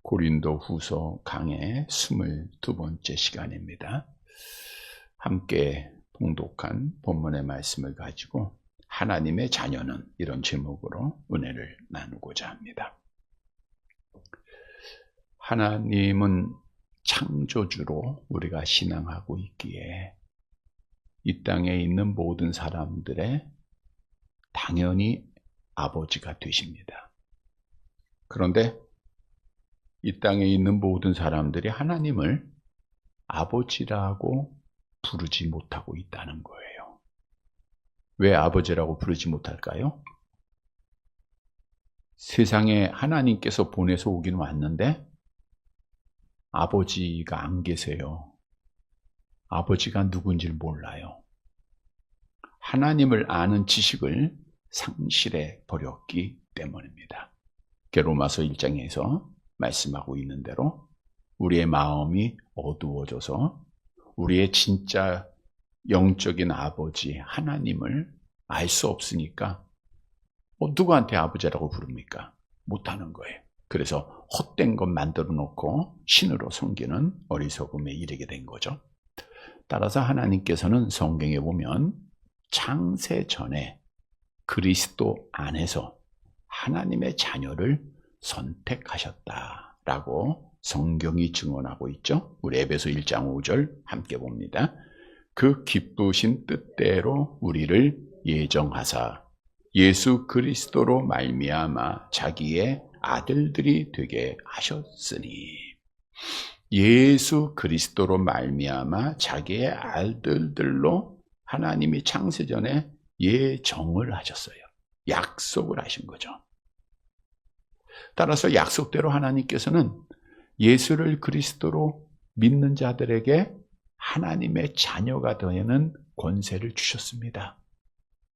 고린도후서 강의 22번째 시간입니다. 함께 봉독한 본문의 말씀을 가지고 하나님의 자녀는 이런 제목으로 은혜를 나누고자 합니다. 하나님은 창조주로 우리가 신앙하고 있기에 이 땅에 있는 모든 사람들의 당연히 아버지가 되십니다. 그런데 이 땅에 있는 모든 사람들이 하나님을 아버지라고 부르지 못하고 있다는 거예요. 왜 아버지라고 부르지 못할까요? 세상에 하나님께서 보내서 오긴 왔는데 아버지가 안 계세요. 아버지가 누군지를 몰라요. 하나님을 아는 지식을 상실해 버렸기 때문입니다. 로마서 1장에서 말씀하고 있는 대로 우리의 마음이 어두워져서 우리의 진짜 영적인 아버지 하나님을 알 수 없으니까 누구한테 아버지라고 부릅니까? 못하는 거예요. 그래서 헛된 것 만들어 놓고 신으로 섬기는 어리석음에 이르게 된 거죠. 따라서 하나님께서는 성경에 보면 창세 전에 그리스도 안에서 하나님의 자녀를 선택하셨다라고 성경이 증언하고 있죠. 우리 에베소 1장 5절 함께 봅니다. 그 기쁘신 뜻대로 우리를 예정하사 예수 그리스도로 말미암아 자기의 아들들이 되게 하셨으니, 예수 그리스도로 말미암아 자기의 아들들로 하나님이 창세전에 예정을 하셨어요. 약속을 하신 거죠. 따라서 약속대로 하나님께서는 예수를 그리스도로 믿는 자들에게 하나님의 자녀가 되는 권세를 주셨습니다.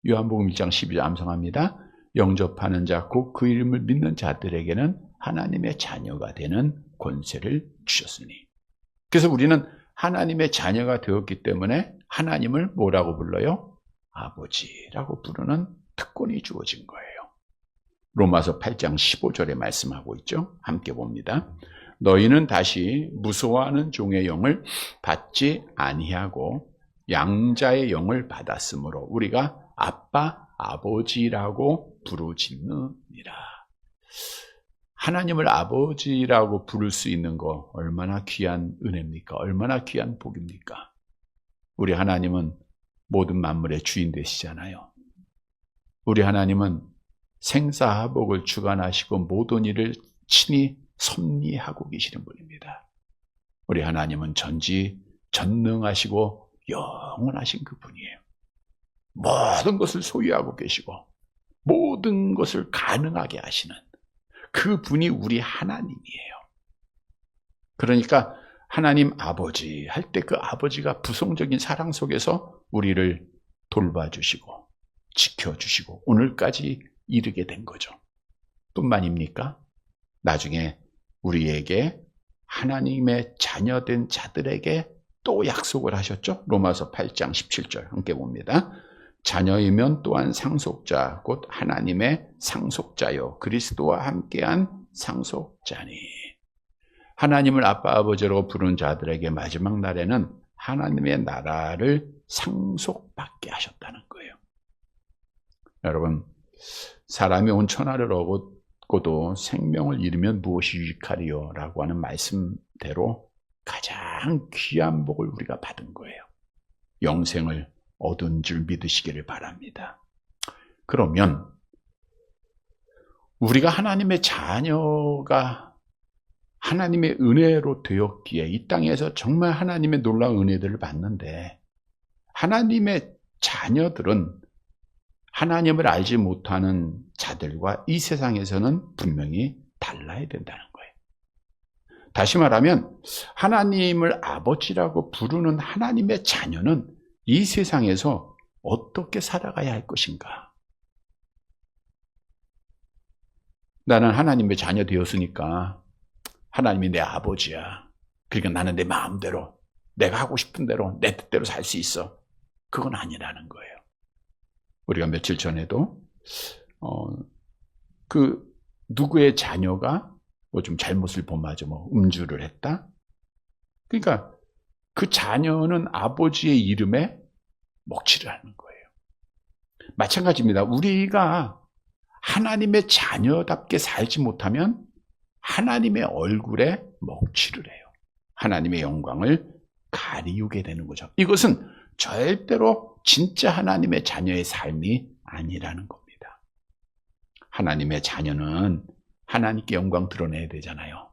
요한복음 1장 12절 암송합니다. 영접하는 자 곧 그 이름을 믿는 자들에게는 하나님의 자녀가 되는 권세를 주셨으니. 그래서 우리는 하나님의 자녀가 되었기 때문에 하나님을 뭐라고 불러요? 아버지라고 부르는 특권이 주어진 거예요. 로마서 8장 15절에 말씀하고 있죠. 함께 봅니다. 너희는 다시 무서워하는 종의 영을 받지 아니하고 양자의 영을 받았으므로 우리가 아빠, 아버지라고 부르짖느니라. 하나님을 아버지라고 부를 수 있는 거 얼마나 귀한 은혜입니까? 얼마나 귀한 복입니까? 우리 하나님은 모든 만물의 주인 되시잖아요. 우리 하나님은 생사화복을 주관하시고 모든 일을 친히 섭리하고 계시는 분입니다. 우리 하나님은 전지전능하시고 영원하신 그분이에요. 모든 것을 소유하고 계시고 모든 것을 가능하게 하시는 그분이 우리 하나님이에요. 그러니까 하나님 아버지 할 때 그 아버지가 부성적인 사랑 속에서 우리를 돌봐주시고 지켜주시고 오늘까지 이르게 된 거죠. 뿐만입니까? 나중에 우리에게 하나님의 자녀된 자들에게 또 약속을 하셨죠. 로마서 8장 17절 함께 봅니다. 자녀이면 또한 상속자 곧 하나님의 상속자요 그리스도와 함께한 상속자니. 하나님을 아빠 아버지로 부르는 자들에게 마지막 날에는 하나님의 나라를 상속받게 하셨다는 거예요. 여러분, 사람이 온 천하를 얻고도 생명을 잃으면 무엇이 유익하리요? 라고 하는 말씀대로 가장 귀한 복을 우리가 받은 거예요. 영생을 얻은 줄 믿으시기를 바랍니다. 그러면 우리가 하나님의 자녀가 하나님의 은혜로 되었기에 이 땅에서 정말 하나님의 놀라운 은혜들을 받는데, 하나님의 자녀들은 하나님을 알지 못하는 자들과 이 세상에서는 분명히 달라야 된다는 거예요. 다시 말하면 하나님을 아버지라고 부르는 하나님의 자녀는 이 세상에서 어떻게 살아가야 할 것인가? 나는 하나님의 자녀 되었으니까 하나님이 내 아버지야. 그러니까 나는 내 마음대로, 내가 하고 싶은 대로, 내 뜻대로 살 수 있어. 그건 아니라는 거예요. 우리가 며칠 전에도 그 누구의 자녀가 좀 잘못을 범하죠. 음주를 했다. 그러니까 그 자녀는 아버지의 이름에 먹칠을 하는 거예요. 마찬가지입니다. 우리가 하나님의 자녀답게 살지 못하면 하나님의 얼굴에 먹칠을 해요. 하나님의 영광을 가리우게 되는 거죠. 이것은 절대로 진짜 하나님의 자녀의 삶이 아니라는 겁니다. 하나님의 자녀는 하나님께 영광 드러내야 되잖아요.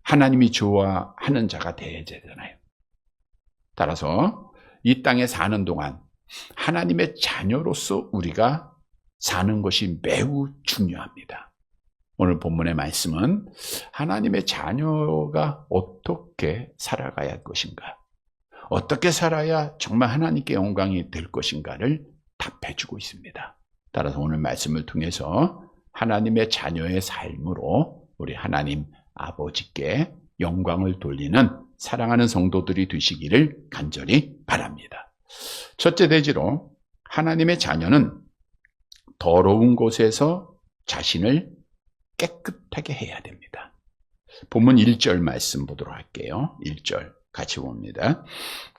하나님이 좋아하는 자가 되어야 되잖아요. 따라서 이 땅에 사는 동안 하나님의 자녀로서 우리가 사는 것이 매우 중요합니다. 오늘 본문의 말씀은 하나님의 자녀가 어떻게 살아가야 할 것인가, 어떻게 살아야 정말 하나님께 영광이 될 것인가를 답해주고 있습니다. 따라서 오늘 말씀을 통해서 하나님의 자녀의 삶으로 우리 하나님 아버지께 영광을 돌리는 사랑하는 성도들이 되시기를 간절히 바랍니다. 첫째 대지로 하나님의 자녀는 더러운 곳에서 자신을 깨끗하게 해야 됩니다. 본문 1절 말씀 보도록 할게요. 1절 같이 봅니다.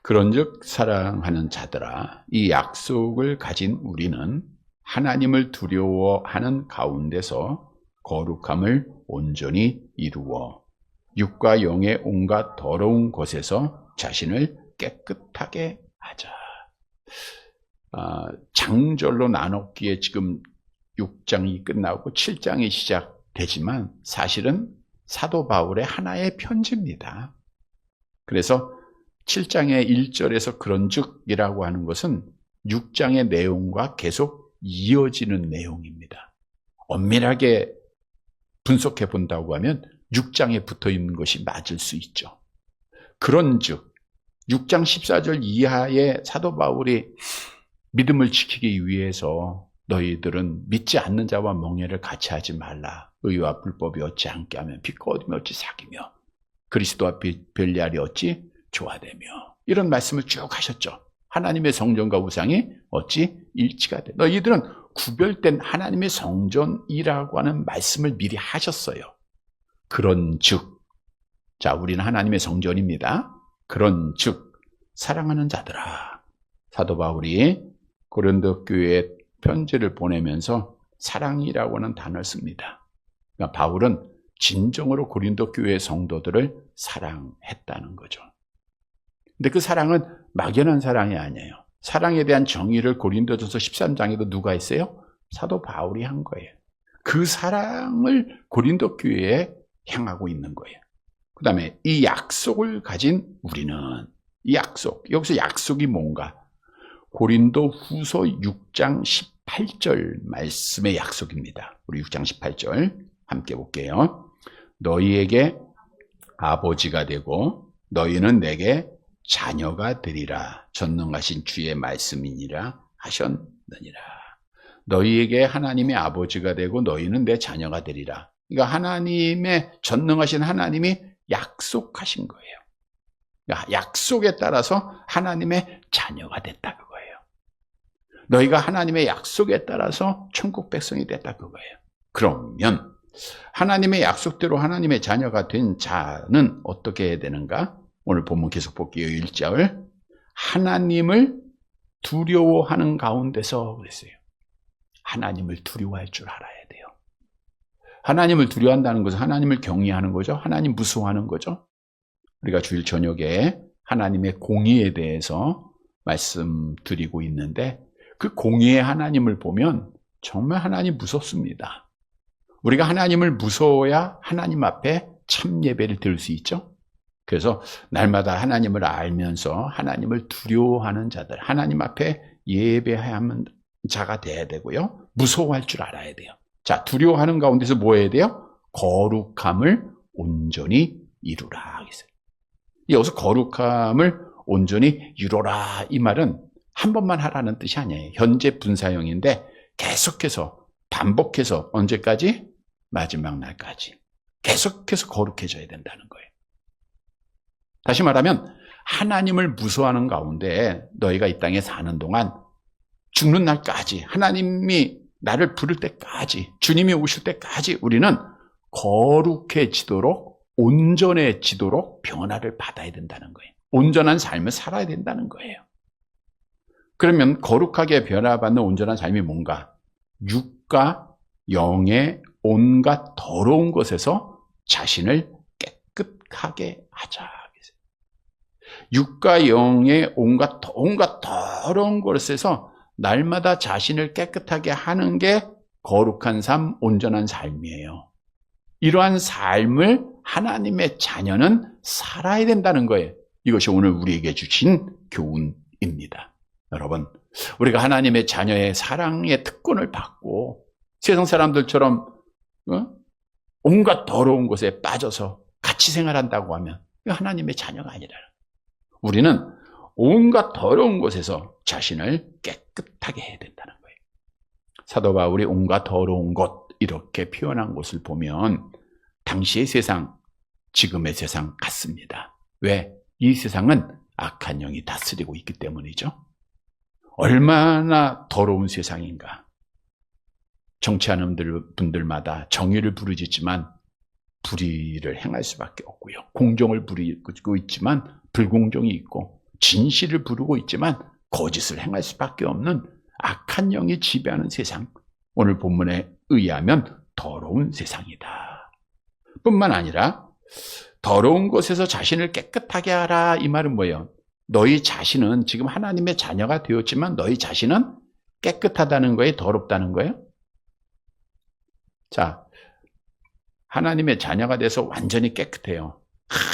그런즉 사랑하는 자들아, 이 약속을 가진 우리는 하나님을 두려워하는 가운데서 거룩함을 온전히 이루어 육과 영의 온갖 더러운 것에서 자신을 깨끗하게 하자. 장절로 나눴기에 지금 6장이 끝나고 7장이 시작되지만 사실은 사도 바울의 하나의 편지입니다. 그래서 7장의 1절에서 그런즉이라고 하는 것은 6장의 내용과 계속 이어지는 내용입니다. 엄밀하게 분석해 본다고 하면 6장에 붙어 있는 것이 맞을 수 있죠. 그런즉 6장 14절 이하의 사도 바울이 믿음을 지키기 위해서 너희들은 믿지 않는 자와 멍에를 같이 하지 말라. 의와 불법이 어찌 함께 하면 빛과 어둠이 어찌 사귀며 그리스도와 벨리알이 어찌 조화되며, 이런 말씀을 쭉 하셨죠. 하나님의 성전과 우상이 어찌 일치가 돼. 너희들은 구별된 하나님의 성전이라고 하는 말씀을 미리 하셨어요. 그런즉, 자, 우리는 하나님의 성전입니다. 그런즉 사랑하는 자들아, 사도 바울이 고린도 교회에 편지를 보내면서 사랑이라고 하는 단어를 씁니다. 그러니까 바울은 진정으로 고린도 교회 성도들을 사랑했다는 거죠. 근데 그 사랑은 막연한 사랑이 아니에요. 사랑에 대한 정의를 고린도전서 13장에도 누가 했어요? 사도 바울이 한 거예요. 그 사랑을 고린도 교회에 향하고 있는 거예요. 그 다음에 이 약속을 가진 우리는, 이 약속, 여기서 약속이 뭔가? 고린도 후서 6장 18절 말씀의 약속입니다. 우리 6장 18절 함께 볼게요. 너희에게 아버지가 되고 너희는 내게 자녀가 되리라. 전능하신 주의 말씀이니라 하셨느니라. 너희에게 하나님의 아버지가 되고 너희는 내 자녀가 되리라. 그러니까 하나님의, 전능하신 하나님이 약속하신 거예요. 그러니까 약속에 따라서 하나님의 자녀가 됐다 그거예요. 너희가 하나님의 약속에 따라서 천국 백성이 됐다 그거예요. 그러면 하나님의 약속대로 하나님의 자녀가 된 자는 어떻게 해야 되는가? 오늘 본문 계속 볼게요. 1절. 하나님을 두려워하는 가운데서 그랬어요. 하나님을 두려워할 줄 알아야 돼요. 하나님을 두려워한다는 것은 하나님을 경외하는 거죠. 하나님 무서워하는 거죠. 우리가 주일 저녁에 하나님의 공의에 대해서 말씀드리고 있는데 그 공의의 하나님을 보면 정말 하나님 무섭습니다. 우리가 하나님을 무서워야 하나님 앞에 참 예배를 드릴 수 있죠. 그래서 날마다 하나님을 알면서 하나님을 두려워하는 자들, 하나님 앞에 예배하는 자가 돼야 되고요. 무서워할 줄 알아야 돼요. 자, 두려워하는 가운데서 뭐 해야 돼요? 거룩함을 온전히 이루라. 여기서 거룩함을 온전히 이루라, 이 말은 한 번만 하라는 뜻이 아니에요. 현재 분사형인데 계속해서 반복해서 언제까지? 마지막 날까지 계속해서 거룩해져야 된다는 거예요. 다시 말하면 하나님을 무서워하는 가운데 너희가 이 땅에 사는 동안 죽는 날까지, 하나님이 나를 부를 때까지, 주님이 오실 때까지 우리는 거룩해지도록, 온전해지도록 변화를 받아야 된다는 거예요. 온전한 삶을 살아야 된다는 거예요. 그러면 거룩하게 변화받는 온전한 삶이 뭔가? 육과 영의 온갖 더러운 것에서 자신을 깨끗하게 하자. 육과 영의 온갖 더러운 것에서 날마다 자신을 깨끗하게 하는 게 거룩한 삶, 온전한 삶이에요. 이러한 삶을 하나님의 자녀는 살아야 된다는 거예요. 이것이 오늘 우리에게 주신 교훈입니다. 여러분, 우리가 하나님의 자녀의 사랑의 특권을 받고 세상 사람들처럼 온갖 더러운 것에 빠져서 같이 생활한다고 하면 하나님의 자녀가 아니라, 우리는 온갖 더러운 곳에서 자신을 깨끗하게 해야 된다는 거예요. 사도 바울이 온갖 더러운 것 이렇게 표현한 것을 보면 당시의 세상, 지금의 세상 같습니다. 왜? 이 세상은 악한 영이 다스리고 있기 때문이죠. 얼마나 더러운 세상인가. 정치하는 분들마다 정의를 부르짖지만 불의를 행할 수밖에 없고요. 공정을 부르고 있지만 불공정이 있고, 진실을 부르고 있지만 거짓을 행할 수밖에 없는 악한 영이 지배하는 세상, 오늘 본문에 의하면 더러운 세상이다. 뿐만 아니라 더러운 곳에서 자신을 깨끗하게 하라, 이 말은 뭐예요? 너희 자신은 지금 하나님의 자녀가 되었지만 너희 자신은 깨끗하다는 거예요? 더럽다는 거예요? 자, 하나님의 자녀가 돼서 완전히 깨끗해요.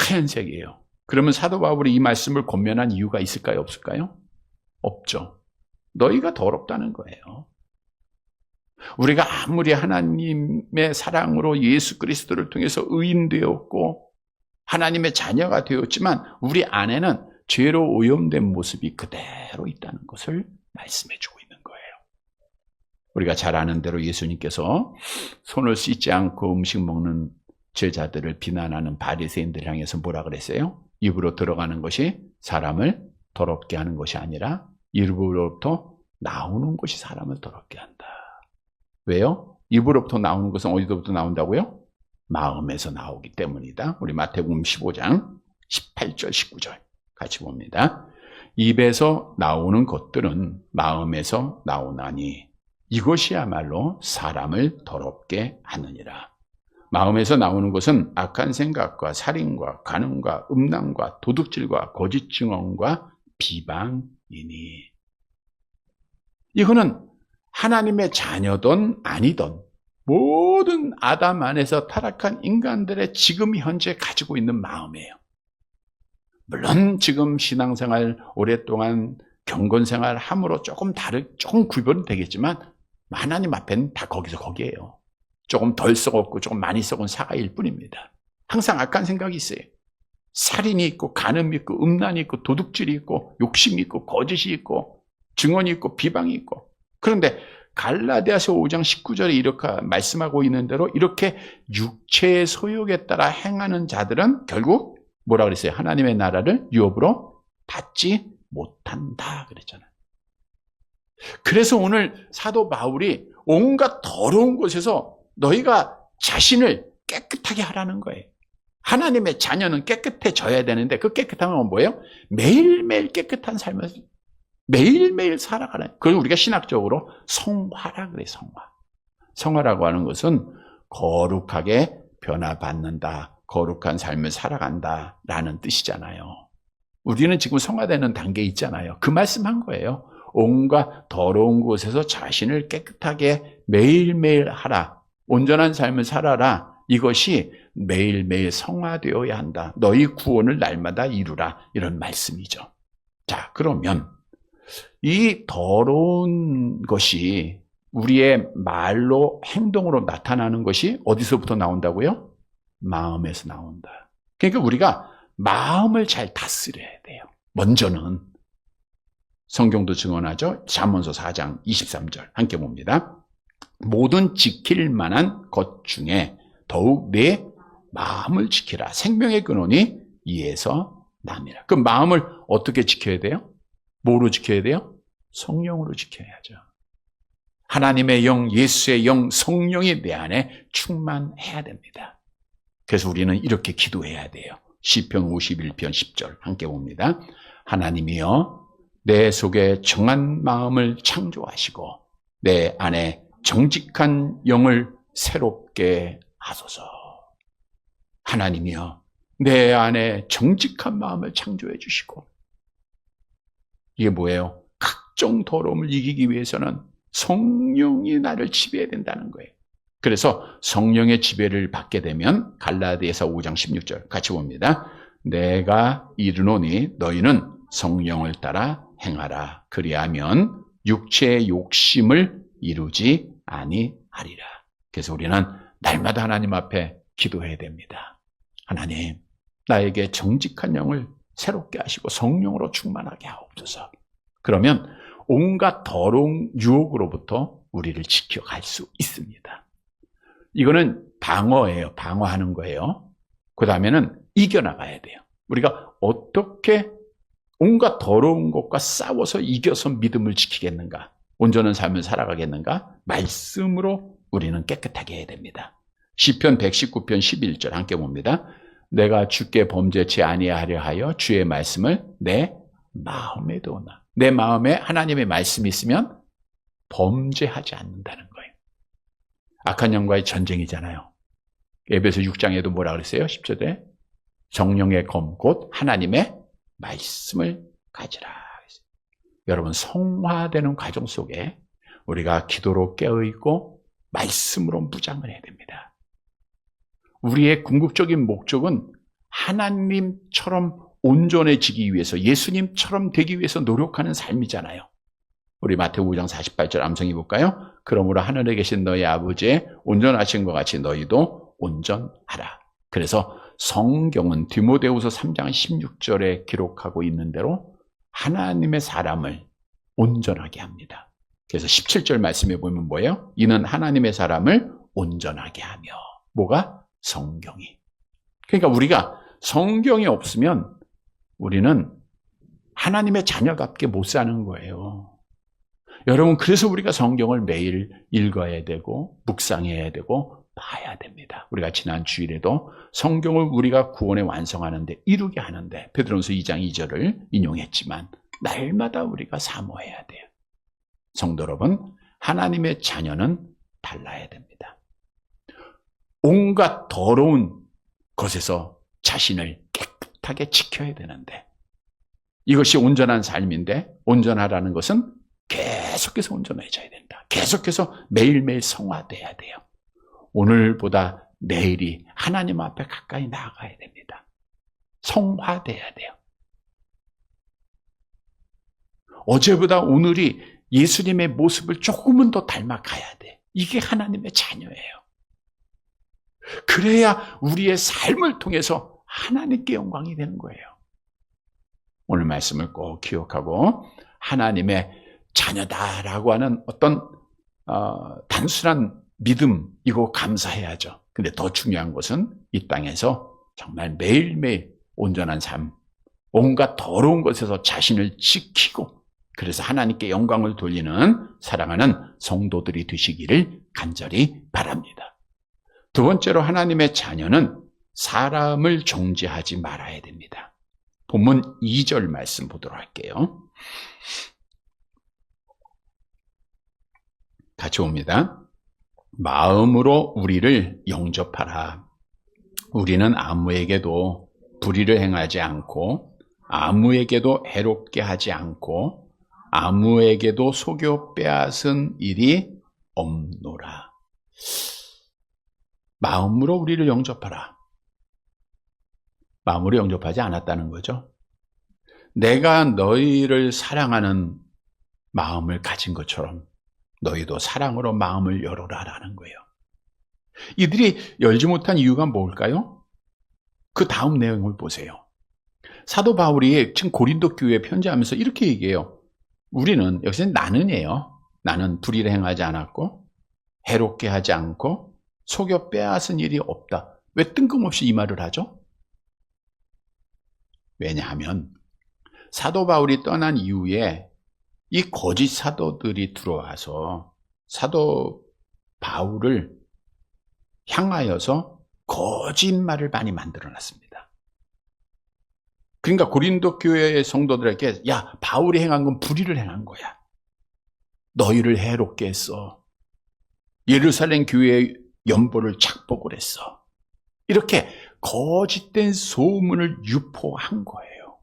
하얀색이에요. 그러면 사도 바울이 이 말씀을 권면한 이유가 있을까요? 없을까요? 없죠. 너희가 더럽다는 거예요. 우리가 아무리 하나님의 사랑으로 예수 그리스도를 통해서 의인되었고 하나님의 자녀가 되었지만 우리 안에는 죄로 오염된 모습이 그대로 있다는 것을 말씀해 주고 있는 거예요. 우리가 잘 아는 대로 예수님께서 손을 씻지 않고 음식 먹는 제자들을 비난하는 바리새인들 향해서 뭐라 그랬어요? 입으로 들어가는 것이 사람을 더럽게 하는 것이 아니라 입으로부터 나오는 것이 사람을 더럽게 한다. 왜요? 입으로부터 나오는 것은 어디서부터 나온다고요? 마음에서 나오기 때문이다. 우리 마태복음 15장 18절 19절 같이 봅니다. 입에서 나오는 것들은 마음에서 나오나니 이것이야말로 사람을 더럽게 하느니라. 마음에서 나오는 것은 악한 생각과 살인과 간음과 음란과 도둑질과 거짓 증언과 비방이니. 이거는 하나님의 자녀든 아니든 모든 아담 안에서 타락한 인간들의 지금 현재 가지고 있는 마음이에요. 물론 지금 신앙생활 오랫동안 경건생활 함으로 조금 구별은 되겠지만 하나님 앞에는 다 거기서 거기에요. 조금 덜 썩었고 조금 많이 썩은 사과일 뿐입니다. 항상 악한 생각이 있어요. 살인이 있고 간음이 있고 음란이 있고 도둑질이 있고 욕심이 있고 거짓이 있고 증언이 있고 비방이 있고. 그런데 갈라디아서 5장 19절에 이렇게 말씀하고 있는 대로 이렇게 육체의 소욕에 따라 행하는 자들은 결국 뭐라 그랬어요? 하나님의 나라를 유업으로 받지 못한다 그랬잖아요. 그래서 오늘 사도 바울이 온갖 더러운 곳에서 너희가 자신을 깨끗하게 하라는 거예요. 하나님의 자녀는 깨끗해져야 되는데 그 깨끗함은 뭐예요? 매일매일 깨끗한 삶을 매일매일 살아가는. 그걸 우리가 신학적으로 성화라 그래요. 성화. 성화라고 하는 것은 거룩하게 변화받는다. 거룩한 삶을 살아간다라는 뜻이잖아요. 우리는 지금 성화되는 단계에 있잖아요. 그 말씀한 거예요. 온갖 더러운 곳에서 자신을 깨끗하게 매일매일 하라. 온전한 삶을 살아라. 이것이 매일매일 성화되어야 한다. 너희 구원을 날마다 이루라. 이런 말씀이죠. 자, 그러면 이 더러운 것이 우리의 말로 행동으로 나타나는 것이 어디서부터 나온다고요? 마음에서 나온다. 그러니까 우리가 마음을 잘 다스려야 돼요. 먼저는 성경도 증언하죠. 잠언서 4장 23절 함께 봅니다. 모든 지킬 만한 것 중에 더욱 내 마음을 지키라. 생명의 근원이 이에서 남이라. 그 마음을 어떻게 지켜야 돼요? 뭐로 지켜야 돼요? 성령으로 지켜야죠. 하나님의 영, 예수의 영, 성령이 내 안에 충만해야 됩니다. 그래서 우리는 이렇게 기도해야 돼요. 시편 51편 10절 함께 봅니다. 하나님이여 내 속에 정한 마음을 창조하시고 내 안에 정직한 영을 새롭게 하소서. 하나님이여 내 안에 정직한 마음을 창조해 주시고, 이게 뭐예요? 각종 더러움을 이기기 위해서는 성령이 나를 지배해야 된다는 거예요. 그래서 성령의 지배를 받게 되면 갈라디아서 5장 16절 같이 봅니다. 내가 이르노니 너희는 성령을 따라 행하라. 그리하면 육체의 욕심을 이루지 아니하리라. 그래서 우리는 날마다 하나님 앞에 기도해야 됩니다. 하나님, 나에게 정직한 영을 새롭게 하시고 성령으로 충만하게 하옵소서. 그러면 온갖 더러운 유혹으로부터 우리를 지켜갈 수 있습니다. 이거는 방어예요. 방어하는 거예요. 그 다음에는 이겨나가야 돼요. 우리가 어떻게 온갖 더러운 것과 싸워서 이겨서 믿음을 지키겠는가? 온전한 삶을 살아가겠는가? 말씀으로 우리는 깨끗하게 해야 됩니다. 시편 119편 11절 함께 봅니다. 내가 주께 범죄치 아니하려 하여 주의 말씀을 내 마음에 두었나. 내 마음에 하나님의 말씀이 있으면 범죄하지 않는다는 거예요. 악한 영과의 전쟁이잖아요. 에베소 6장에도 뭐라 그랬어요? 10절에 성령의 검 곧 하나님의 말씀을 가지라. 여러분, 성화되는 과정 속에 우리가 기도로 깨어있고 말씀으로 무장을 해야 됩니다. 우리의 궁극적인 목적은 하나님처럼 온전해지기 위해서, 예수님처럼 되기 위해서 노력하는 삶이잖아요. 우리 마태복음 5장 48절 암송해 볼까요? 그러므로 하늘에 계신 너희 아버지의 온전하신 것 같이 너희도 온전하라. 그래서 성경은 디모데후서 3장 16절에 기록하고 있는 대로 하나님의 사람을 온전하게 합니다. 그래서 17절 말씀해 보면 뭐예요? 이는 하나님의 사람을 온전하게 하며. 뭐가? 성경이. 그러니까 우리가 성경이 없으면 우리는 하나님의 자녀답게 못 사는 거예요. 여러분, 그래서 우리가 성경을 매일 읽어야 되고 묵상해야 되고 봐야 됩니다. 우리가 지난 주일에도 성경을 우리가 구원에 완성하는데, 이루게 하는데 베드로전서 2장 2절을 인용했지만 날마다 우리가 사모해야 돼요. 성도 여러분, 하나님의 자녀는 달라야 됩니다. 온갖 더러운 것에서 자신을 깨끗하게 지켜야 되는데, 이것이 온전한 삶인데, 온전하라는 것은 계속해서 온전해져야 된다. 계속해서 매일매일 성화돼야 돼요. 오늘보다 내일이 하나님 앞에 가까이 나아가야 됩니다. 성화돼야 돼요. 어제보다 오늘이 예수님의 모습을 조금은 더 닮아가야 돼. 이게 하나님의 자녀예요. 그래야 우리의 삶을 통해서 하나님께 영광이 되는 거예요. 오늘 말씀을 꼭 기억하고 하나님의 자녀다라고 하는 어떤 단순한 믿음, 이거 감사해야죠. 근데 더 중요한 것은 이 땅에서 정말 매일매일 온전한 삶, 온갖 더러운 것에서 자신을 지키고, 그래서 하나님께 영광을 돌리는 사랑하는 성도들이 되시기를 간절히 바랍니다. 두 번째로, 하나님의 자녀는 사람을 정죄하지 말아야 됩니다. 본문 2절 말씀 보도록 할게요. 같이 봅니다. 마음으로 우리를 영접하라. 우리는 아무에게도 불의를 행하지 않고 아무에게도 해롭게 하지 않고 아무에게도 속여 빼앗은 일이 없노라. 마음으로 우리를 영접하라. 마음으로 영접하지 않았다는 거죠. 내가 너희를 사랑하는 마음을 가진 것처럼 너희도 사랑으로 마음을 열어라라는 거예요. 이들이 열지 못한 이유가 뭘까요? 그 다음 내용을 보세요. 사도 바울이 지금 고린도 교회에 편지하면서 이렇게 얘기해요. 우리는, 여기서는 나는이에요. 나는 불의를 행하지 않았고 해롭게 하지 않고 속여 빼앗은 일이 없다. 왜 뜬금없이 이 말을 하죠? 왜냐하면 사도 바울이 떠난 이후에 이 거짓 사도들이 들어와서 사도 바울을 향하여서 거짓말을 많이 만들어놨습니다. 그러니까 고린도 교회의 성도들에게 야, 바울이 행한 건 불의를 행한 거야. 너희를 해롭게 했어. 예루살렘 교회의 연보를 착복을 했어. 이렇게 거짓된 소문을 유포한 거예요.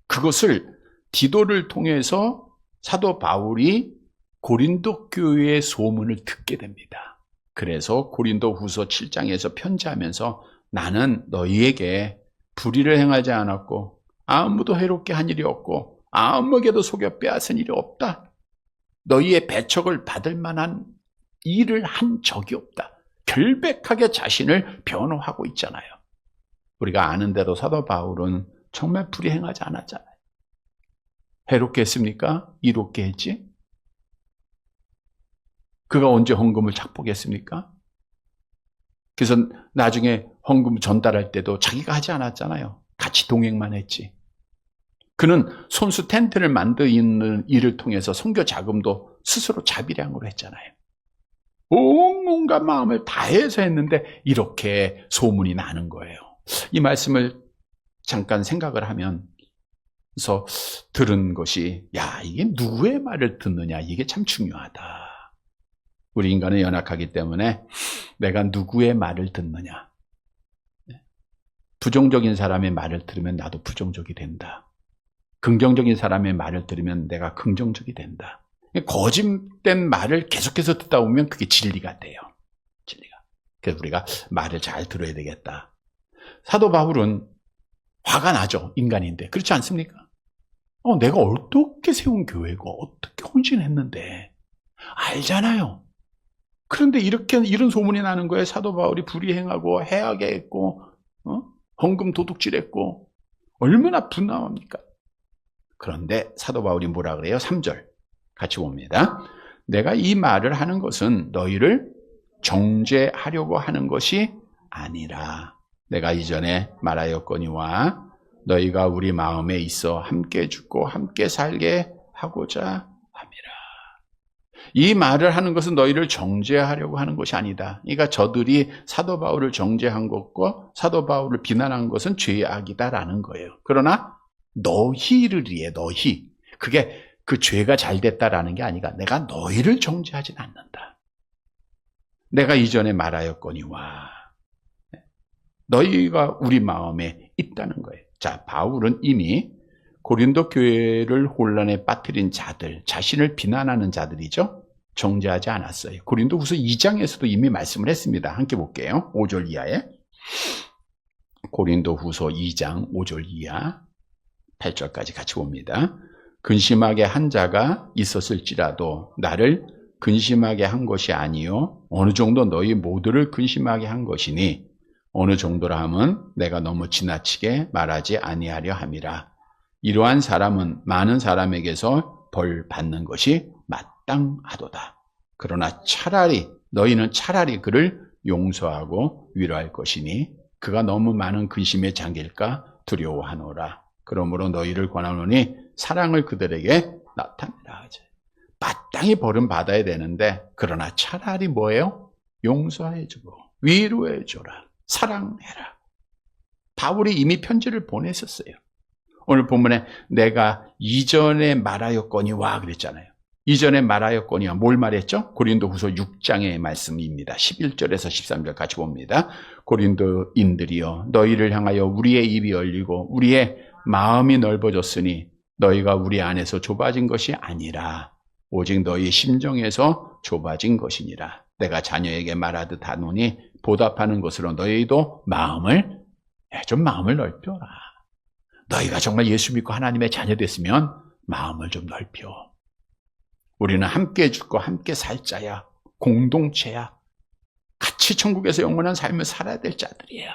그것을 디도를 통해서 사도 바울이 고린도 교회의 소문을 듣게 됩니다. 그래서 고린도 후서 7장에서 편지하면서 나는 너희에게 불의를 행하지 않았고 아무도 해롭게 한 일이 없고 아무에게도 속여 빼앗은 일이 없다. 너희의 배척을 받을 만한 일을 한 적이 없다. 결백하게 자신을 변호하고 있잖아요. 우리가 아는 대로 사도 바울은 정말 불의행하지 않았잖아요. 해롭게 했습니까? 이롭게 했지? 그가 언제 헌금을 착복했습니까? 그래서 나중에 헌금 전달할 때도 자기가 하지 않았잖아요. 같이 동행만 했지. 그는 손수 텐트를 만드는 일을 통해서 선교 자금도 스스로 자비량으로 했잖아요. 온갖 마음을 다해서 했는데 이렇게 소문이 나는 거예요. 이 말씀을 잠깐 생각을 하면서 들은 것이 야, 이게 누구의 말을 듣느냐, 이게 참 중요하다. 우리 인간은 연약하기 때문에 내가 누구의 말을 듣느냐. 부정적인 사람의 말을 들으면 나도 부정적이 된다. 긍정적인 사람의 말을 들으면 내가 긍정적이 된다. 거짓된 말을 계속해서 듣다 보면 그게 진리가 돼요. 진리가. 그래서 우리가 말을 잘 들어야 되겠다. 사도 바울은 화가 나죠. 인간인데. 그렇지 않습니까? 내가 어떻게 세운 교회고 어떻게 헌신했는데 알잖아요. 그런데 이런 소문이 나는 거예요. 사도 바울이 불의행하고 해하게 했고 헌금 도둑질했고 얼마나 분노합니까? 그런데 사도 바울이 뭐라 그래요? 3절 같이 봅니다. 내가 이 말을 하는 것은 너희를 정죄하려고 하는 것이 아니라 내가 이전에 말하였거니와 너희가 우리 마음에 있어 함께 죽고 함께 살게 하고자 함이라. 이 말을 하는 것은 너희를 정죄하려고 하는 것이 아니다. 그러니까 저들이 사도 바울을 정죄한 것과 사도 바울을 비난한 것은 죄악이다라는 거예요. 그러나 너희를 위해 너희. 그게 그 죄가 잘 됐다라는 게 아니라 내가 너희를 정죄하진 않는다. 내가 이전에 말하였거니와 너희가 우리 마음에 있다는 거예요. 자, 바울은 이미 고린도 교회를 혼란에 빠뜨린 자들, 자신을 비난하는 자들이죠. 정죄하지 않았어요. 고린도 후서 2장에서도 이미 말씀을 했습니다. 함께 볼게요. 5절 이하에. 고린도 후서 2장 5절 이하 8절까지 같이 봅니다. 근심하게 한 자가 있었을지라도 나를 근심하게 한 것이 아니요 어느 정도 너희 모두를 근심하게 한 것이니 어느 정도라 함은 내가 너무 지나치게 말하지 아니하려 함이라. 이러한 사람은 많은 사람에게서 벌 받는 것이 마땅하도다. 그러나 너희는 차라리 그를 용서하고 위로할 것이니 그가 너무 많은 근심에 잠길까 두려워하노라. 그러므로 너희를 권하노니 사랑을 그들에게 나타내라. 마땅히 벌은 받아야 되는데 그러나 차라리 뭐예요? 용서해주고 위로해줘라. 사랑해라. 바울이 이미 편지를 보냈었어요. 오늘 본문에 내가 이전에 말하였거니와 그랬잖아요. 이전에 말하였거니와 뭘 말했죠? 고린도 후서 6장의 말씀입니다. 11절에서 13절 같이 봅니다. 고린도인들이여 너희를 향하여 우리의 입이 열리고 우리의 마음이 넓어졌으니 너희가 우리 안에서 좁아진 것이 아니라 오직 너희 심정에서 좁아진 것이니라. 내가 자녀에게 말하듯 하노니 보답하는 것으로 너희도 마음을 넓혀라. 너희가 정말 예수 믿고 하나님의 자녀 됐으면 마음을 좀 넓혀. 우리는 함께 죽고 함께 살 자야. 공동체야. 같이 천국에서 영원한 삶을 살아야 될 자들이에요.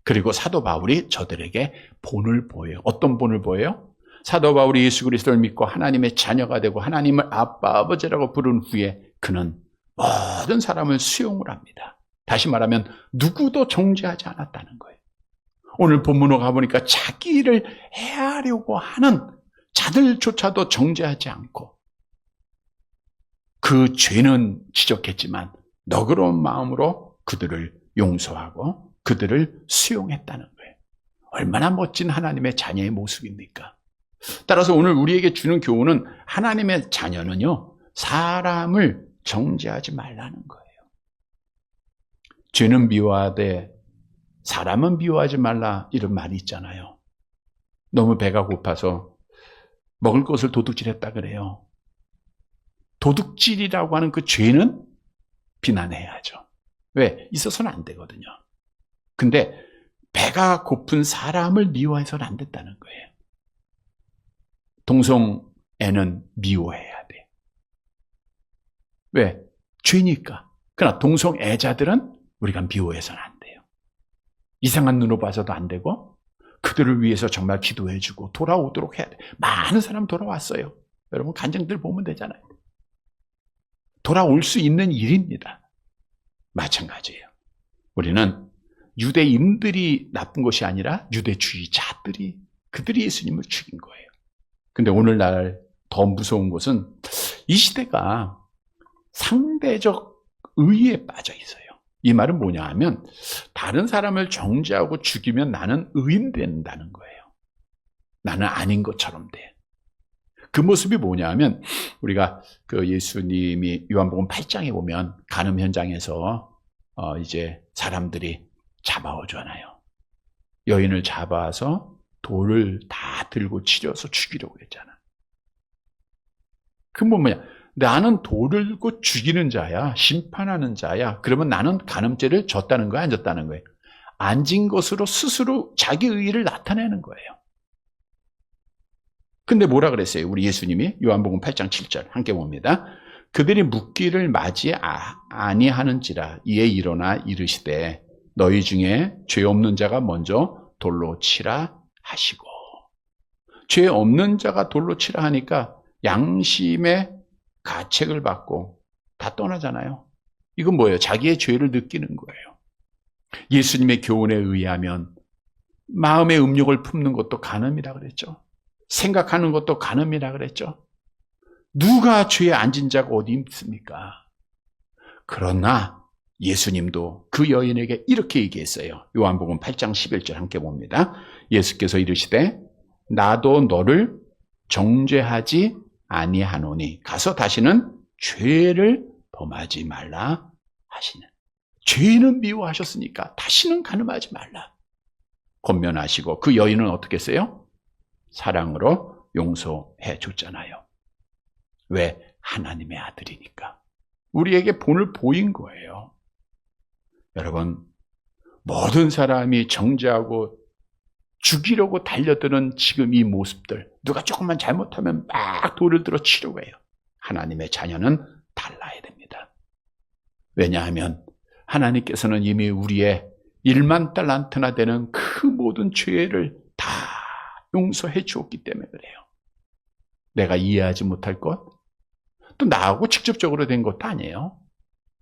그리고 사도 바울이 저들에게 본을 보여요. 어떤 본을 보여요? 사도 바울이 예수 그리스도를 믿고 하나님의 자녀가 되고 하나님을 아빠 아버지라고 부른 후에 그는 모든 사람을 수용을 합니다. 다시 말하면 누구도 정죄하지 않았다는 거예요. 오늘 본문으로 가보니까 자기를 해하려고 하는 자들조차도 정죄하지 않고 그 죄는 지적했지만 너그러운 마음으로 그들을 용서하고 그들을 수용했다는 거예요. 얼마나 멋진 하나님의 자녀의 모습입니까? 따라서 오늘 우리에게 주는 교훈은 하나님의 자녀는요, 사람을 정죄하지 말라는 거예요. 죄는 미워하되 사람은 미워하지 말라, 이런 말이 있잖아요. 너무 배가 고파서 먹을 것을 도둑질했다 그래요. 도둑질이라고 하는 그 죄는 비난해야죠. 왜? 있어서는 안 되거든요. 근데 배가 고픈 사람을 미워해서는 안 된다는 거예요. 동성애는 미워해야 돼. 왜? 죄니까. 그러나 동성애자들은 우리가 미워해서는 안 돼요. 이상한 눈으로 봐서도 안 되고 그들을 위해서 정말 기도해주고 돌아오도록 해야 돼. 많은 사람 돌아왔어요. 여러분 간증들 보면 되잖아요. 돌아올 수 있는 일입니다. 마찬가지예요. 우리는 유대인들이 나쁜 것이 아니라 유대주의자들이, 그들이 예수님을 죽인 거예요. 근데 오늘날 더 무서운 것은 이 시대가 상대적 의에 빠져 있어요. 이 말은 뭐냐 하면 다른 사람을 정죄하고 죽이면 나는 의인 된다는 거예요. 나는 아닌 것처럼 돼. 그 모습이 뭐냐 하면 우리가 그 예수님이 요한복음 8장에 보면 간음 현장에서 이제 사람들이 잡아오잖아요. 여인을 잡아서 돌을 다 들고 치려서 죽이려고 했잖아. 그 뭐냐? 나는 돌을 들고 죽이는 자야, 심판하는 자야. 그러면 나는 간음죄를 졌다는 거야, 안 졌다는 거예요? 안 진 것으로 스스로 자기 의의를 나타내는 거예요. 근데 뭐라 그랬어요? 우리 예수님이 요한복음 8장 7절 함께 봅니다. 그들이 묻기를 맞이 아니하는지라 이에 일어나 이르시되 너희 중에 죄 없는 자가 먼저 돌로 치라 하시고. 죄 없는 자가 돌로 치라 하니까 양심의 가책을 받고 다 떠나잖아요. 이건 뭐예요? 자기의 죄를 느끼는 거예요. 예수님의 교훈에 의하면 마음의 음욕을 품는 것도 간음이라 그랬죠. 생각하는 것도 간음이라 그랬죠. 누가 죄에 앉은 자가 어디 있습니까? 그러나 예수님도 그 여인에게 이렇게 얘기했어요. 요한복음 8장 11절 함께 봅니다. 예수께서 이르시되 나도 너를 정죄하지 아니하노니 가서 다시는 죄를 범하지 말라 하시는. 죄는 미워하셨으니까 다시는 간음하지 말라 권면하시고 그 여인은 어떻게 했어요? 사랑으로 용서해 줬잖아요. 왜? 하나님의 아들이니까. 우리에게 본을 보인 거예요. 여러분, 모든 사람이 정죄하고 죽이려고 달려드는 지금 이 모습들, 누가 조금만 잘못하면 막 돌을 들어 치려고 해요. 하나님의 자녀는 달라야 됩니다. 왜냐하면 하나님께서는 이미 우리의 1만 달란트나 되는 그 모든 죄를 다 용서해 주었기 때문에 그래요. 내가 이해하지 못할 것, 또 나하고 직접적으로 된 것도 아니에요.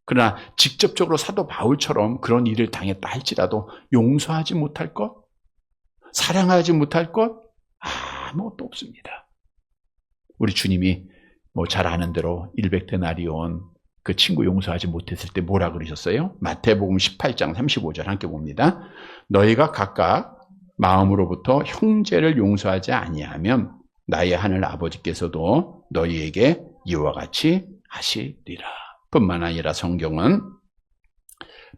그러나 직접적으로 사도 바울처럼 그런 일을 당했다 할지라도 용서하지 못할 것, 사랑하지 못할 것 아무것도 없습니다. 우리 주님이 잘 아는 대로 100데나리온 그 친구 용서하지 못했을 때 뭐라 그러셨어요? 마태복음 18장 35절 함께 봅니다. 너희가 각각 마음으로부터 형제를 용서하지 아니하면 나의 하늘 아버지께서도 너희에게 이와 같이 하시리라. 뿐만 아니라 성경은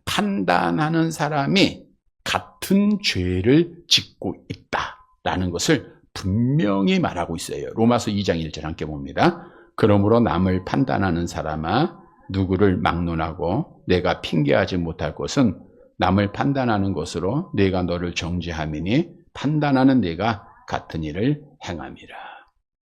판단하는 사람이 같은 죄를 짓고 있다라는 것을 분명히 말하고 있어요. 로마서 2장 1절 함께 봅니다. 그러므로 남을 판단하는 사람아 누구를 막론하고 내가 핑계하지 못할 것은 남을 판단하는 것으로 내가 너를 정죄함이니 판단하는 내가 같은 일을 행함이라.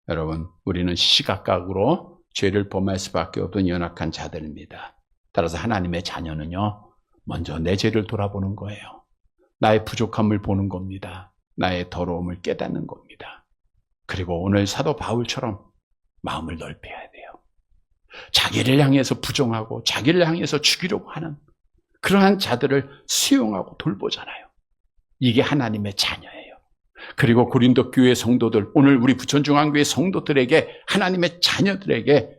여러분, 우리는 시각각으로 죄를 범할 수밖에 없는 연약한 자들입니다. 따라서 하나님의 자녀는요, 먼저 내 죄를 돌아보는 거예요. 나의 부족함을 보는 겁니다. 나의 더러움을 깨닫는 겁니다. 그리고 오늘 사도 바울처럼 마음을 넓혀야 돼요. 자기를 향해서 부정하고 자기를 향해서 죽이려고 하는 그러한 자들을 수용하고 돌보잖아요. 이게 하나님의 자녀예요. 그리고 고린도 교회 성도들, 오늘 우리 부천중앙교회 성도들에게, 하나님의 자녀들에게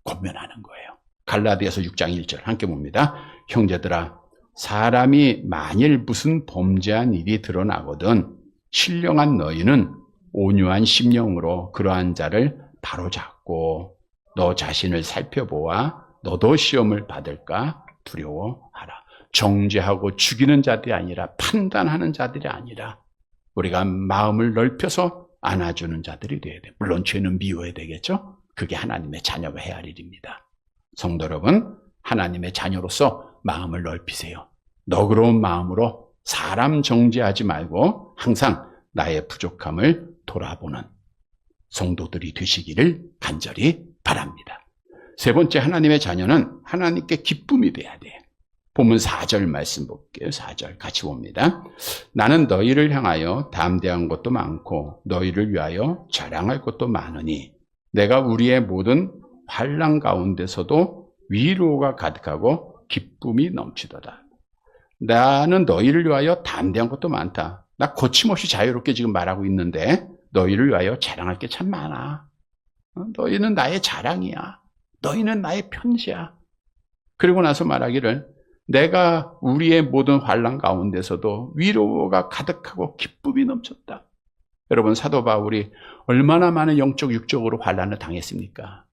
권면하는 거예요. 갈라디아서 6장 1절 함께 봅니다. 형제들아, 사람이 만일 무슨 범죄한 일이 드러나거든 신령한 너희는 온유한 심령으로 그러한 자를 바로잡고 너 자신을 살펴보아 너도 시험을 받을까 두려워하라. 정죄하고 죽이는 자들이 아니라 판단하는 자들이 아니라 우리가 마음을 넓혀서 안아주는 자들이 되어야 돼요. 물론 죄는 미워야 되겠죠. 그게 하나님의 자녀가 해야 할 일입니다. 성도 여러분, 하나님의 자녀로서 마음을 넓히세요. 너그러운 마음으로 사람 정죄하지 말고 항상 나의 부족함을 돌아보는 성도들이 되시기를 간절히 바랍니다. 세 번째, 하나님의 자녀는 하나님께 기쁨이 돼야 돼요. 본문 4절 말씀 볼게요. 4절 같이 봅니다. 나는 너희를 향하여 담대한 것도 많고 너희를 위하여 자랑할 것도 많으니 내가 우리의 모든 환난 가운데서도 위로가 가득하고 기쁨이 넘치도다. 나는 너희를 위하여 담대한 것도 많다. 나 거침없이 자유롭게 지금 말하고 있는데 너희를 위하여 자랑할 게 참 많아. 너희는 나의 자랑이야. 너희는 나의 편지야. 그리고 나서 말하기를 내가 우리의 모든 환난 가운데서도 위로가 가득하고 기쁨이 넘쳤다. 여러분, 사도 바울이 얼마나 많은 영적 육적으로 환난을 당했습니까?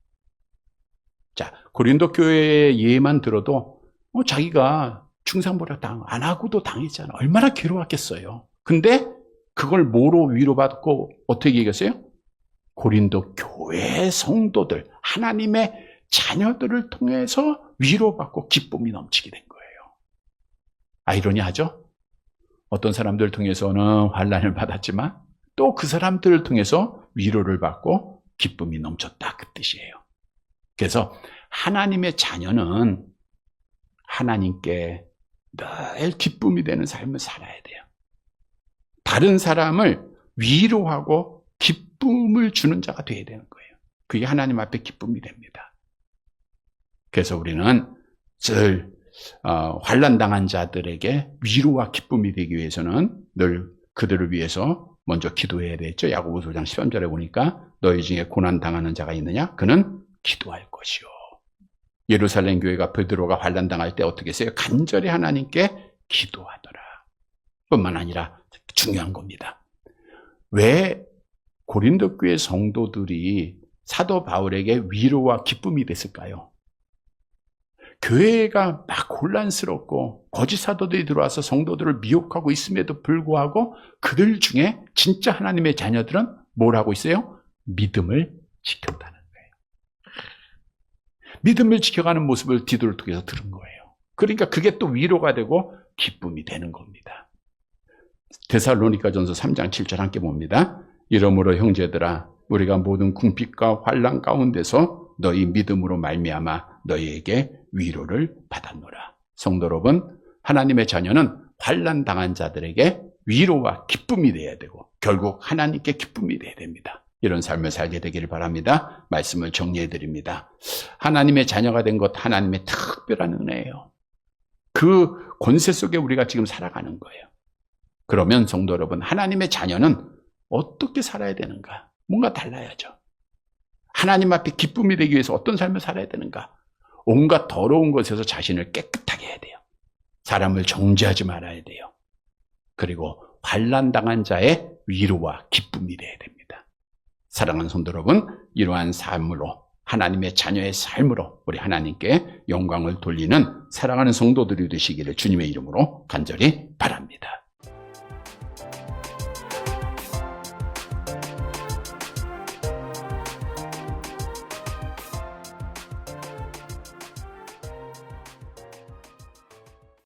자, 고린도 교회의 예만 들어도 자기가 중상보력 안 하고도 당했잖아. 얼마나 괴로웠겠어요. 근데 그걸 뭐로 위로받고 어떻게 얘기했어요? 고린도 교회 성도들, 하나님의 자녀들을 통해서 위로받고 기쁨이 넘치게 된 거예요. 아이러니하죠? 어떤 사람들을 통해서는 환난을 받았지만 또 그 사람들을 통해서 위로를 받고 기쁨이 넘쳤다, 그 뜻이에요. 그래서 하나님의 자녀는 하나님께 늘 기쁨이 되는 삶을 살아야 돼요. 다른 사람을 위로하고 기쁨을 주는 자가 되어야 되는 거예요. 그게 하나님 앞에 기쁨이 됩니다. 그래서 우리는 늘 환난당한 자들에게 위로와 기쁨이 되기 위해서는 늘 그들을 위해서 먼저 기도해야 되겠죠. 야고보서 5장 13절에 보니까 너희 중에 고난당하는 자가 있느냐? 그는 기도할 것이요. 예루살렘 교회가 베드로가 환난당할 때 어떻게 했어요? 간절히 하나님께 기도하더라. 뿐만 아니라 중요한 겁니다. 왜 고린도 교회 성도들이 사도 바울에게 위로와 기쁨이 됐을까요? 교회가 막 혼란스럽고 거짓 사도들이 들어와서 성도들을 미혹하고 있음에도 불구하고 그들 중에 진짜 하나님의 자녀들은 뭘 하고 있어요? 믿음을 지켰다는 거예요. 믿음을 지켜가는 모습을 디도를 통해서 들은 거예요. 그러니까 그게 또 위로가 되고 기쁨이 되는 겁니다. 데살로니가전서 3장 7절 함께 봅니다. 이러므로 형제들아, 우리가 모든 궁핍과 환난 가운데서 너희 믿음으로 말미암아 너희에게 위로를 받았노라. 성도 여러분, 하나님의 자녀는 환난 당한 자들에게 위로와 기쁨이 돼야 되고 결국 하나님께 기쁨이 돼야 됩니다. 이런 삶을 살게 되기를 바랍니다. 말씀을 정리해 드립니다. 하나님의 자녀가 된 것, 하나님의 특별한 은혜예요. 그 권세 속에 우리가 지금 살아가는 거예요. 그러면 성도 여러분, 하나님의 자녀는 어떻게 살아야 되는가? 뭔가 달라야죠. 하나님 앞에 기쁨이 되기 위해서 어떤 삶을 살아야 되는가? 온갖 더러운 것에서 자신을 깨끗하게 해야 돼요. 사람을 정죄하지 말아야 돼요. 그리고 환난당한 자의 위로와 기쁨이 돼야 됩니다. 사랑하는 성도 여러분, 이러한 삶으로, 하나님의 자녀의 삶으로 우리 하나님께 영광을 돌리는 사랑하는 성도들이 되시기를 주님의 이름으로 간절히 바랍니다.